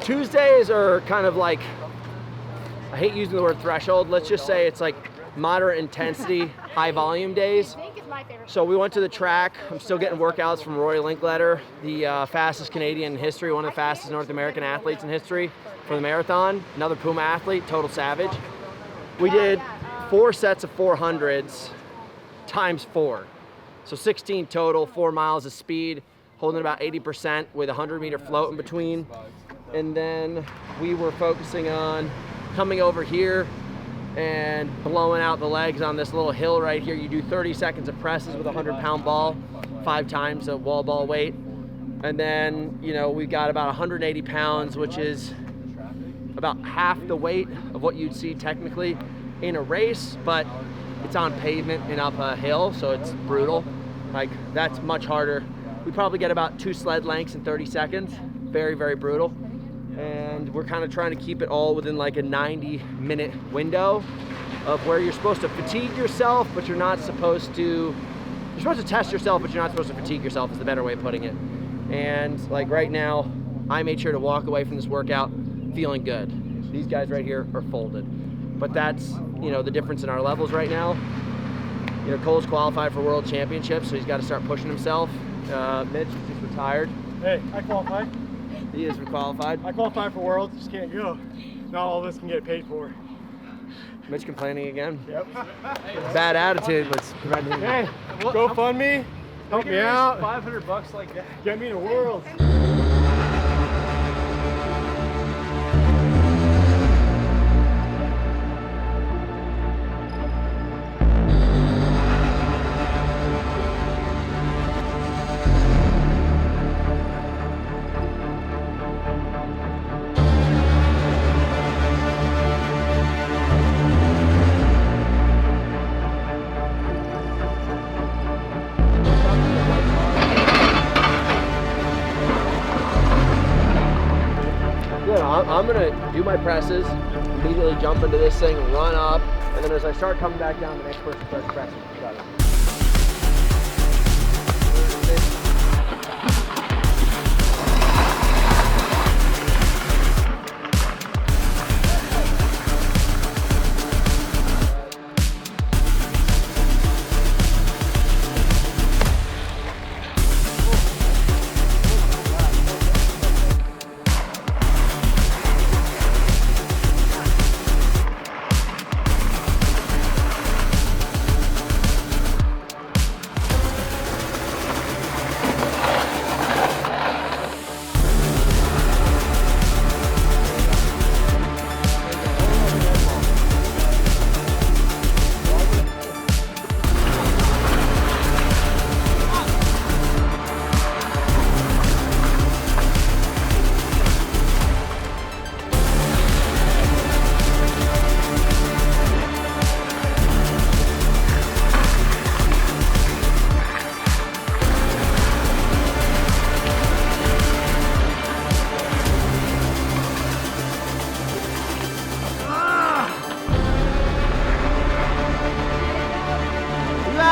Tuesdays are kind of like, I hate using the word threshold. Let's just say it's like moderate intensity, high volume days. So we went to the track. I'm still getting workouts from Roy Linkletter, the fastest Canadian in history, one of the fastest North American athletes in history for the marathon. Another Puma athlete, total savage. We did 4 sets of 400s times 4. So 16 total, 4 miles of speed, holding about 80% with a 100-meter float in between. And then we were focusing on coming over here and blowing out the legs on this little hill right here. You do 30 seconds of presses with a 100-pound ball, 5 times a wall ball weight. And then, you know, we got about 180 pounds, which is about half the weight of what you'd see technically in a race, but it's on pavement and up a hill, so it's brutal. Like, that's much harder. We probably get about 2 sled lengths in 30 seconds. Very, very brutal. And we're kind of trying to keep it all within like a 90-minute window of where you're supposed to fatigue yourself, but you're not supposed to, you're supposed to test yourself, but you're not supposed to fatigue yourself is the better way of putting it. And like right now, I made sure to walk away from this workout feeling good. These guys right here are folded. But that's, you know, the difference in our levels right now. You know, Cole's qualified for World Championships, so he's got to start pushing himself. Mitch is just retired. Hey, I qualified. He is qualified. I qualified for Worlds, just can't go. Not all of us can get paid for. Mitch complaining again. Yep. Bad attitude was preventing him. Hey, go fund me, help me out. $500 like that. Get me to Worlds. I'm gonna do my presses, immediately jump into this thing, run up, and then as I start coming back down, the next person starts pressing. Got it.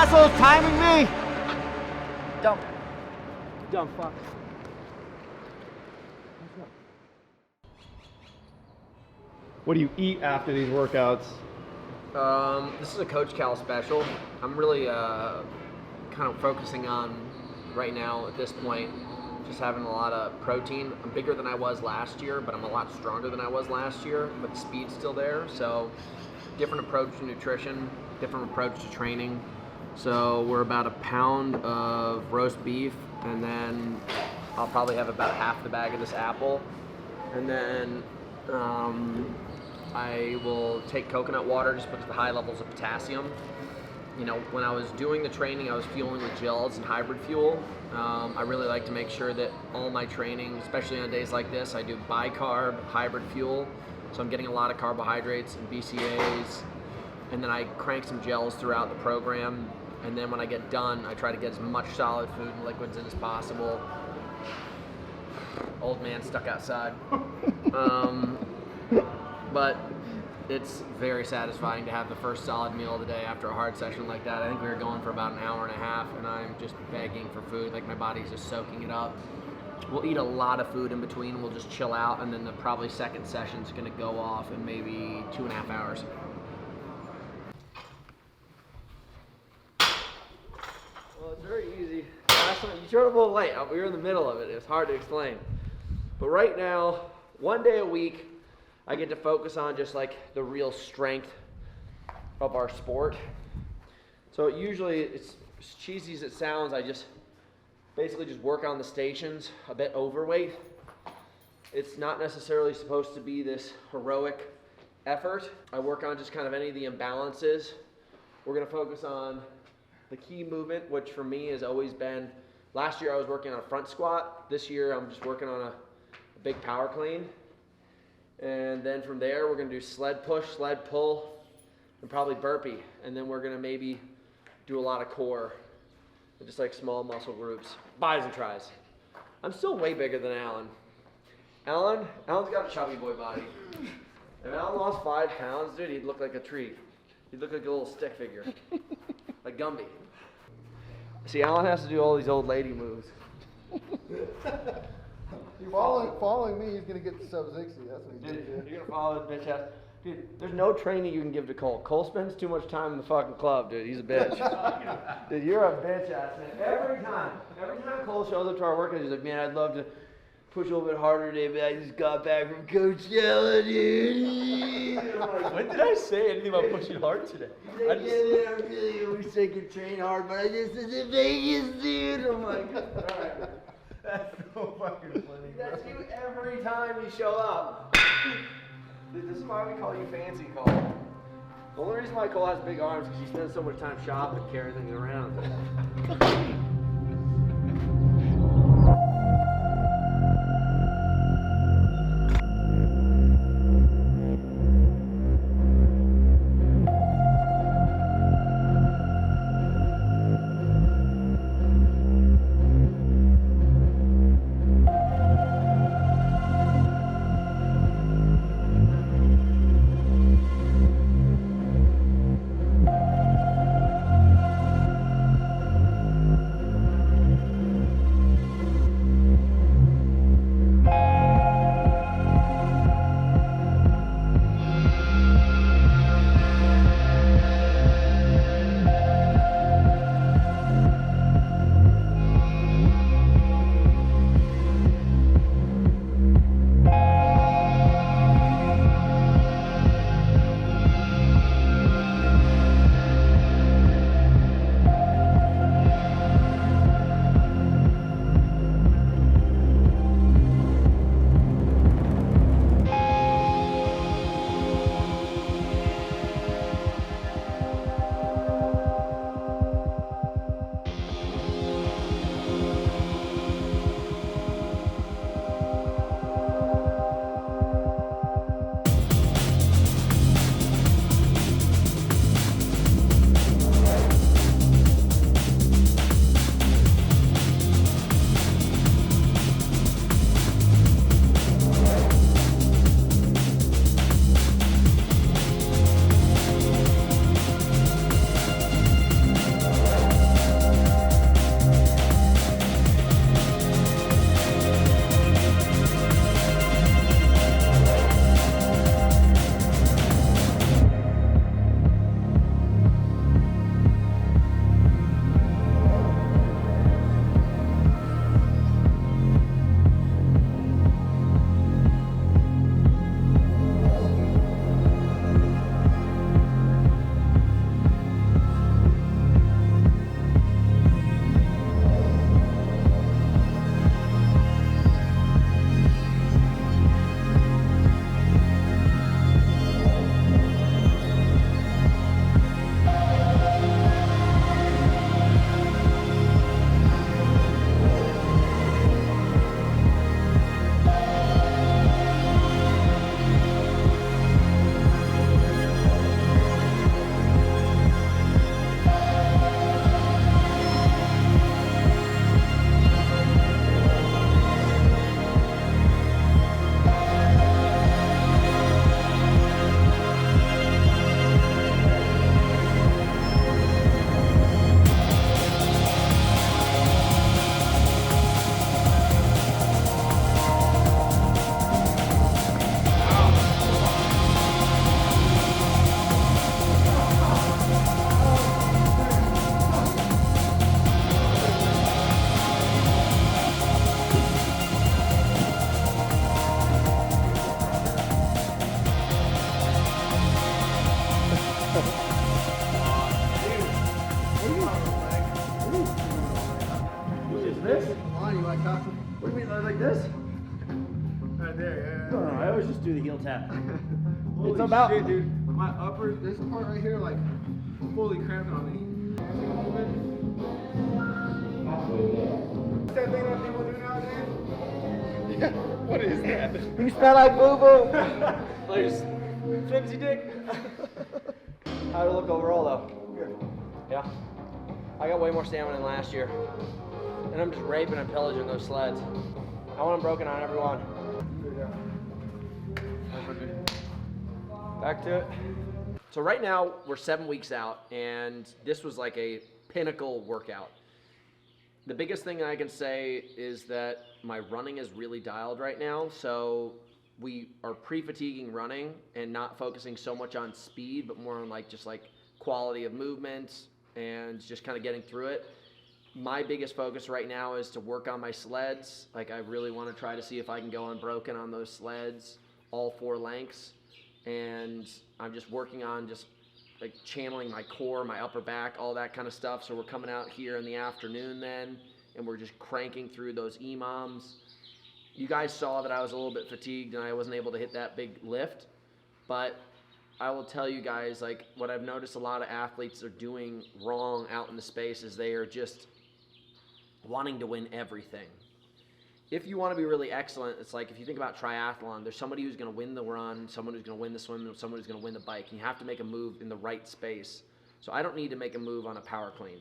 Assholes timing me! Dumb fuck. What do you eat after these workouts? This is a Coach Cal special. I'm really kind of focusing on, right now at this point, just having a lot of protein. I'm bigger than I was last year, but I'm a lot stronger than I was last year, but the speed's still there. So different approach to nutrition, different approach to training. So we're about a pound of roast beef, and then I'll probably have about half the bag of this apple. And then I will take coconut water just because of the high levels of potassium. You know, when I was doing the training, I was fueling with gels and hybrid fuel. I really like to make sure that all my training, especially on days like this, I do bicarb hybrid fuel. So I'm getting a lot of carbohydrates and BCAAs. And then I crank some gels throughout the program. And then when I get done, I try to get as much solid food and liquids in as possible. Old man stuck outside. But it's very satisfying to have the first solid meal of the day after a hard session like that. I think we were going for about an hour and a half, and I'm just begging for food. Like, my body's just soaking it up. We'll eat a lot of food in between. We'll just chill out, and then the probably second session's gonna go off in maybe 2.5 hours. Well, it's very easy. Last time, you showed up a little late. We were in the middle of it. It was hard to explain. But right now, 1 day a week, I get to focus on just like the real strength of our sport. So usually, it's as cheesy as it sounds, I just basically just work on the stations, a bit overweight. It's not necessarily supposed to be this heroic effort. I work on just kind of any of the imbalances. We're gonna focus on the key movement, which for me has always been, last year I was working on a front squat. This year I'm just working on a big power clean. And then from there, we're gonna do sled push, sled pull, and probably burpee. And then we're gonna maybe do a lot of core, just like small muscle groups, bis and tries. I'm still way bigger than Alan. Alan's got a chubby boy body. If Alan lost 5 pounds, dude, he'd look like a tree. He'd look like a little stick figure, like Gumby. See, Alan has to do all these old lady moves. You're following me, he's gonna get to sub 60. That's what he's Dude, gonna do. you're gonna follow this bitch ass. Dude, there's no training you can give to Cole. Cole spends too much time in the fucking club, dude. He's a bitch. Dude, you're a bitch ass, man. Every time Cole shows up to our workout, he's like, man, I'd love to push a little bit harder today, but I just got back from Coachella, dude. Like, When did I say anything about pushing hard today? he's like, yeah, man, I really wish I could train hard, but I just was in Vegas, dude. I'm like, all right. That's so fucking funny. That's you every time you show up. Dude, this is why we call you Fancy Cole. The only reason why Cole has big arms is because he spends so much time shopping, carrying things around. there, yeah. No, I always just do the heel tap. Holy It's about- shit, dude. My upper, this part right here, like, fully cramping on me. What's that thing that people do nowadays? What is that? You smell like boo-boo. Like just flimsy dick. How'd it look overall though? Good. Yeah. I got way more stamina than last year. And I'm just raping and pillaging those sleds. I want them broken on everyone. Back to it. So right now we're 7 weeks out and this was like a pinnacle workout. The biggest thing I can say is that my running is really dialed right now. So we are pre-fatiguing running and not focusing so much on speed, but more on like just like quality of movement and just kind of getting through it. My biggest focus right now is to work on my sleds. Like I really want to try to see if I can go unbroken on those sleds, all 4 lengths. And I'm just working on just like channeling my core, my upper back, all that kind of stuff. So we're coming out here in the afternoon then, and we're just cranking through those EMOMs. You guys saw that I was a little bit fatigued and I wasn't able to hit that big lift, but I will tell you guys, like what I've noticed a lot of athletes are doing wrong out in the space is they are just wanting to win everything. If you want to be really excellent, it's like if you think about triathlon, there's somebody who's going to win the run, someone who's going to win the swim, and someone who's going to win the bike. And you have to make a move in the right space. So I don't need to make a move on a power clean.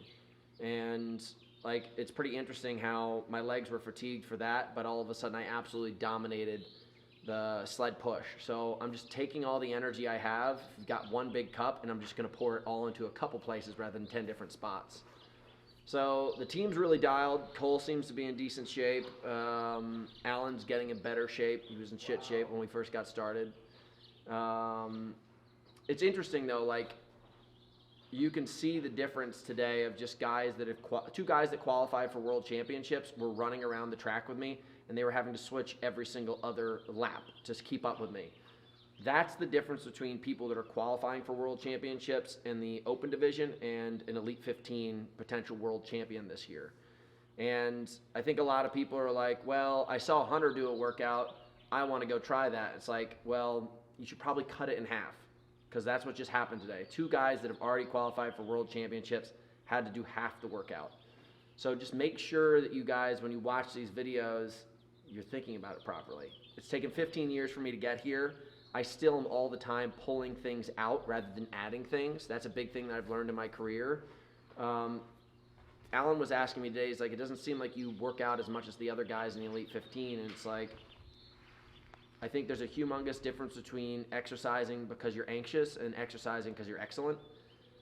And like it's pretty interesting how my legs were fatigued for that, but all of a sudden I absolutely dominated the sled push. So I'm just taking all the energy I have, got one big cup, and I'm just going to pour it all into a couple places rather than 10 different spots. So the team's really dialed. Cole seems to be in decent shape. Alan's getting in better shape. He was in shit shape when we first got started. It's interesting though, like you can see the difference today of just guys that have, 2 guys that qualified for world championships were running around the track with me and they were having to switch every single other lap to keep up with me. That's the difference between people that are qualifying for world championships in the open division and an elite 15 potential world champion this year. And I think a lot of people are like, well, I saw Hunter do a workout. I want to go try that. It's like, well, you should probably cut it in half because that's what just happened today. 2 guys that have already qualified for world championships had to do half the workout. So just make sure that you guys, when you watch these videos, you're thinking about it properly. It's taken 15 years for me to get here. I still am all the time pulling things out rather than adding things. That's a big thing that I've learned in my career. Alan was asking me today, he's like, it doesn't seem like you work out as much as the other guys in the Elite 15. And it's like, I think there's a humongous difference between exercising because you're anxious and exercising because you're excellent.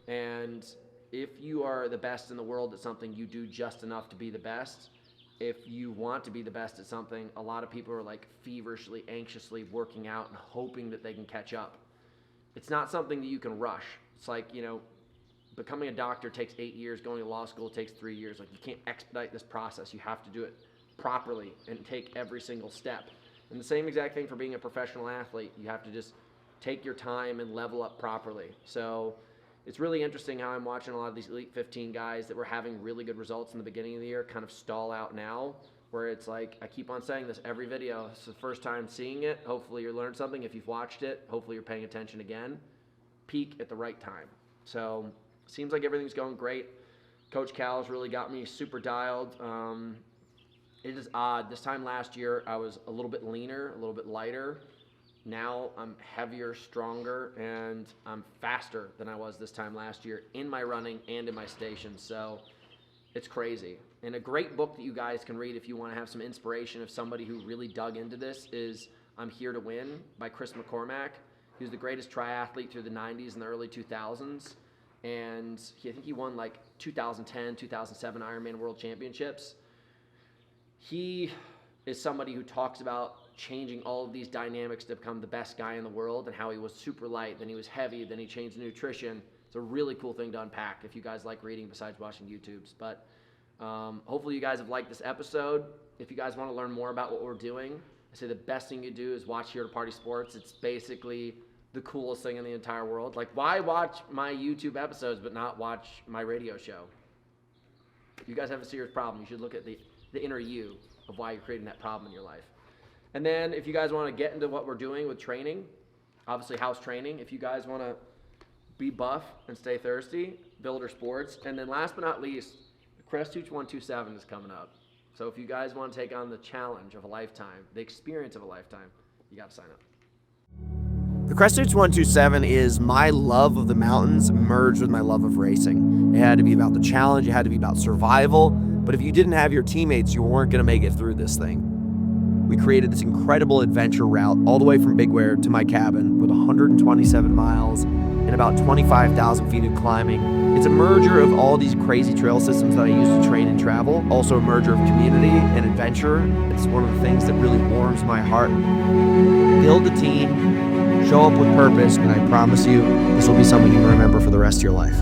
And if you are the best in the world at something, you do just enough to be the best. If you want to be the best at something, a lot of people are like feverishly, anxiously working out and hoping that they can catch up. It's not something that you can rush. It's like, you know, becoming a doctor takes 8 years, going to law school takes 3 years. Like you can't expedite this process. You have to do it properly and take every single step. And the same exact thing for being a professional athlete. You have to just take your time and level up properly. So it's really interesting how I'm watching a lot of these Elite 15 guys that were having really good results in the beginning of the year kind of stall out now, where it's like, I keep on saying this every video. It's the first time seeing it. Hopefully you learned something. If you've watched it, hopefully you're paying attention again. Peak at the right time. So seems like everything's going great. Coach Cal's really got me super dialed. It is odd. This time last year, I was a little bit leaner, a little bit lighter. Now I'm heavier, stronger, and I'm faster than I was this time last year in my running and in my stations. So it's crazy. And a great book that you guys can read if you want to have some inspiration of somebody who really dug into this is I'm Here to Win by Chris McCormack. He was the greatest triathlete through the 90s and the early 2000s. And I think he won like 2010, 2007 Ironman World Championships. He is somebody who talks about changing all of these dynamics to become the best guy in the world and how he was super light, then he was heavy, then he changed nutrition. It's a really cool thing to unpack if you guys like reading besides watching YouTubes. But hopefully you guys have liked this episode. If you guys want to learn more about what we're doing, I say the best thing you do is watch 𝗕𝗏 Sports. It's basically the coolest thing in the entire world. Like, why watch my YouTube episodes but not watch my radio show? If you guys have a serious problem, you should look at the inner you of why you're creating that problem in your life. And then if you guys want to get into what we're doing with training, obviously house training, if you guys want to be buff and stay thirsty, Builder Sports. And then last but not least, the Cresthooch 127 is coming up. So if you guys want to take on the challenge of a lifetime, the experience of a lifetime, you got to sign up. The Cresthooch 127 is my love of the mountains merged with my love of racing. It had to be about the challenge, it had to be about survival, but if you didn't have your teammates, you weren't going to make it through this thing. We created this incredible adventure route all the way from Big Ware to my cabin with 127 miles and about 25,000 feet of climbing. It's a merger of all these crazy trail systems that I use to train and travel, also a merger of community and adventure. It's one of the things that really warms my heart. Build a team, show up with purpose, and I promise you, this will be something you remember for the rest of your life.